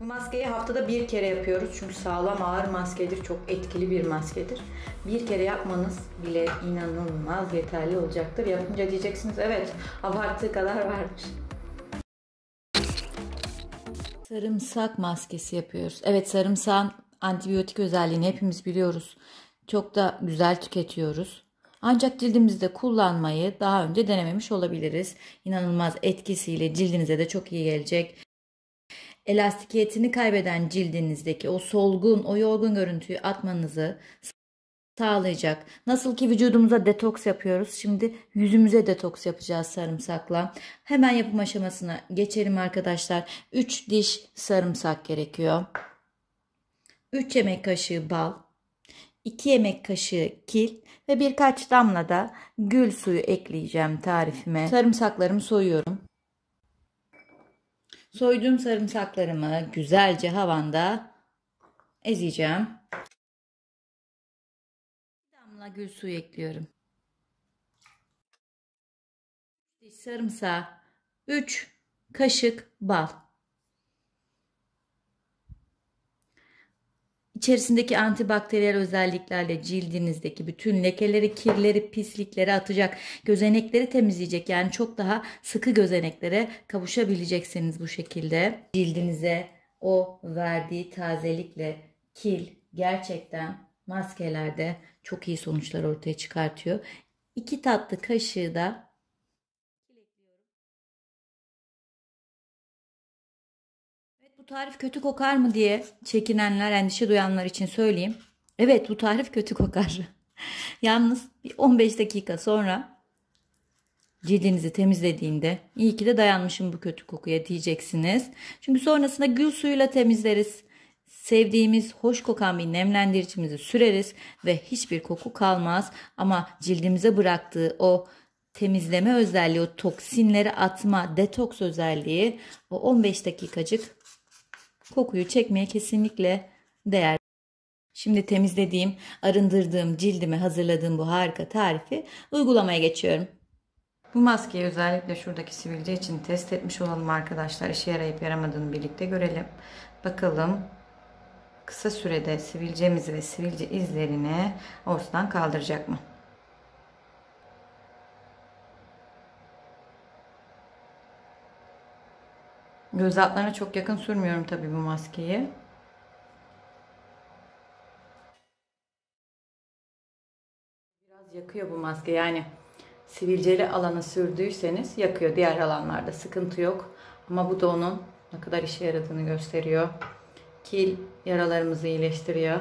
Bu maskeyi haftada bir kere yapıyoruz. Çünkü sağlam ağır maskedir. Çok etkili bir maskedir. Bir kere yapmanız bile inanılmaz yeterli olacaktır. Yapınca diyeceksiniz evet abarttığı kadar varmış. Sarımsak maskesi yapıyoruz. Evet, sarımsağın antibiyotik özelliğini hepimiz biliyoruz. Çok da güzel tüketiyoruz. Ancak cildimizde kullanmayı daha önce denememiş olabiliriz. İnanılmaz etkisiyle cildinize de çok iyi gelecek. Elastikiyetini kaybeden cildinizdeki o solgun, o yorgun görüntüyü atmanızı sağlayacak. Nasıl ki vücudumuza detoks yapıyoruz, şimdi yüzümüze detoks yapacağız sarımsakla. Hemen yapım aşamasına geçelim arkadaşlar. 3 diş sarımsak gerekiyor. 3 yemek kaşığı bal, 2 yemek kaşığı kil ve birkaç damla da gül suyu ekleyeceğim tarifime. Sarımsaklarımı soyuyorum. Soyduğum sarımsaklarımı güzelce havanda ezeceğim. Bir damla gül suyu ekliyorum. Sarımsağı, 3 kaşık bal. İçerisindeki antibakteriyel özelliklerle cildinizdeki bütün lekeleri, kirleri, pislikleri atacak, gözenekleri temizleyecek. Yani çok daha sıkı gözeneklere kavuşabileceksiniz bu şekilde. Cildinize o verdiği tazelikle kil gerçekten maskelerde çok iyi sonuçlar ortaya çıkartıyor. 2 tatlı kaşığı da bu tarif kötü kokar mı diye çekinenler, endişe duyanlar için söyleyeyim. Evet, bu tarif kötü kokar. Yalnız bir 15 dakika sonra cildinizi temizlediğinde iyi ki de dayanmışım bu kötü kokuya diyeceksiniz. Çünkü sonrasında gül suyuyla temizleriz. Sevdiğimiz hoş kokan bir nemlendiricimizi süreriz ve hiçbir koku kalmaz. Ama cildimize bıraktığı o temizleme özelliği, o toksinleri atma, detoks özelliği o 15 dakikacık kokuyu çekmeye kesinlikle değer. Şimdi temizlediğim, arındırdığım, cildime hazırladığım bu harika tarifi uygulamaya geçiyorum. Bu maskeyi özellikle şuradaki sivilce için test etmiş olalım arkadaşlar. İşe yarayıp yaramadığını birlikte görelim. Bakalım kısa sürede sivilcemizi ve sivilce izlerini ortadan kaldıracak mı? Göz altlarına çok yakın sürmüyorum tabii bu maskeyi. Biraz yakıyor bu maske, yani sivilceli alana sürdüyseniz yakıyor. Diğer alanlarda sıkıntı yok. Ama bu da onun ne kadar işe yaradığını gösteriyor. Kil yaralarımızı iyileştiriyor.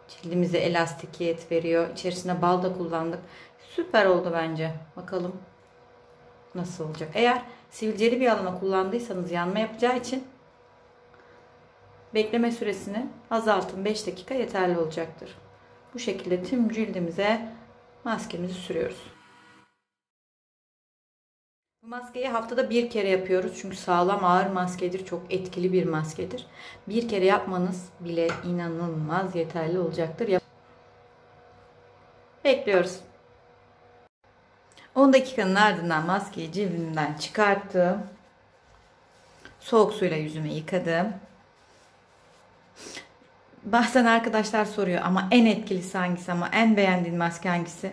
Cildimize elastikiyet veriyor. İçerisine bal da kullandık. Süper oldu bence. Bakalım nasıl olacak. Eğer sivilceli bir alana kullandıysanız yanma yapacağı için bekleme süresini azaltın. 5 dakika yeterli olacaktır. Bu şekilde tüm cildimize maskemizi sürüyoruz. Bu maskeyi haftada bir kere yapıyoruz. Çünkü sağlam ağır maskedir. Çok etkili bir maskedir. Bir kere yapmanız bile inanılmaz yeterli olacaktır. Bekliyoruz. 10 dakikanın ardından maskeyi cildimden çıkarttım. Soğuk suyla yüzümü yıkadım. Bazen arkadaşlar soruyor ama en etkilisi hangisi, ama en beğendiğin maske hangisi?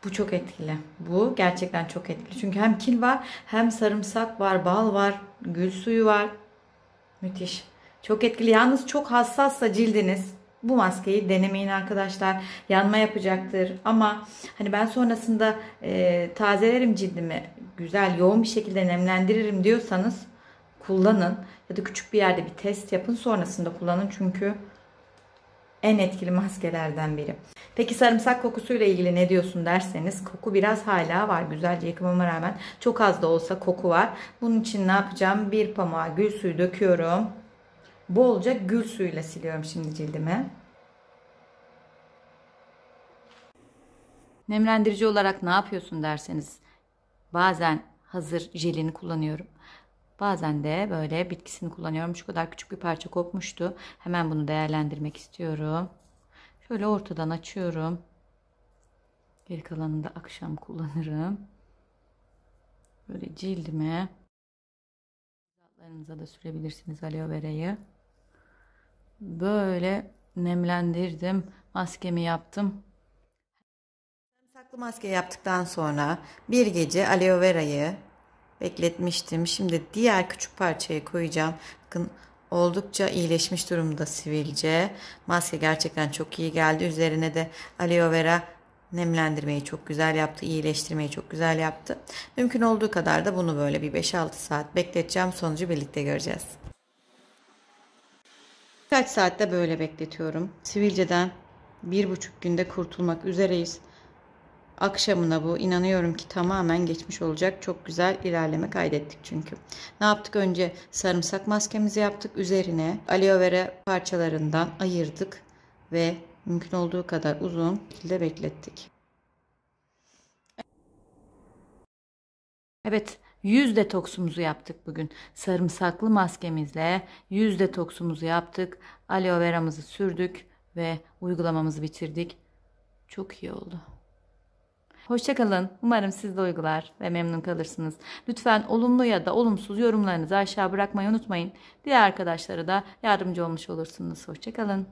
Bu çok etkili. Bu gerçekten çok etkili. Çünkü hem kil var, hem sarımsak var, bal var, gül suyu var. Müthiş. Çok etkili. Yalnız çok hassassa cildiniz, bu maskeyi denemeyin arkadaşlar. Yanma yapacaktır. Ama hani ben sonrasında tazelerim cildimi, güzel yoğun bir şekilde nemlendiririm diyorsanız kullanın. Ya da küçük bir yerde bir test yapın, sonrasında kullanın. Çünkü en etkili maskelerden biri. Peki sarımsak kokusuyla ilgili ne diyorsun derseniz, koku biraz hala var. Güzelce yıkamama rağmen çok az da olsa koku var. Bunun için ne yapacağım? Bir pamuğa gül suyu döküyorum. Bolca gül suyuyla siliyorum şimdi cildimi. Nemlendirici olarak ne yapıyorsun derseniz, bazen hazır jelini kullanıyorum. Bazen de böyle bitkisini kullanıyorum. Şu kadar küçük bir parça kopmuştu. Hemen bunu değerlendirmek istiyorum. Şöyle ortadan açıyorum. Geri kalanını da akşam kullanırım. Böyle cildime Yanlarınıza da sürebilirsiniz aloe verayı. Böyle nemlendirdim. Maskemi yaptım. Sarımsaklı maske yaptıktan sonra bir gece aloe verayı bekletmiştim. Şimdi diğer küçük parçayı koyacağım. Bakın oldukça iyileşmiş durumda sivilce. Maske gerçekten çok iyi geldi. Üzerine de aloe vera nemlendirmeyi çok güzel yaptı. İyileştirmeyi çok güzel yaptı. Mümkün olduğu kadar da bunu böyle bir 5-6 saat bekleteceğim. Sonucu birlikte göreceğiz. Kaç saatte böyle bekletiyorum. Sivilceden 1,5 günde kurtulmak üzereyiz. Akşamına bu inanıyorum ki tamamen geçmiş olacak. Çok güzel ilerleme kaydettik çünkü. Ne yaptık? Önce sarımsak maskemizi yaptık. Üzerine aloe vera parçalarından ayırdık ve mümkün olduğu kadar uzun şekilde beklettik. Evet, yüz detoksumuzu yaptık bugün. Sarımsaklı maskemizle yüz detoksumuzu yaptık. Aloe veramızı sürdük ve uygulamamızı bitirdik. Çok iyi oldu. Hoşça kalın. Umarım siz de uygular ve memnun kalırsınız. Lütfen olumlu ya da olumsuz yorumlarınızı aşağı bırakmayı unutmayın. Diğer arkadaşlara da yardımcı olmuş olursunuz. Hoşça kalın.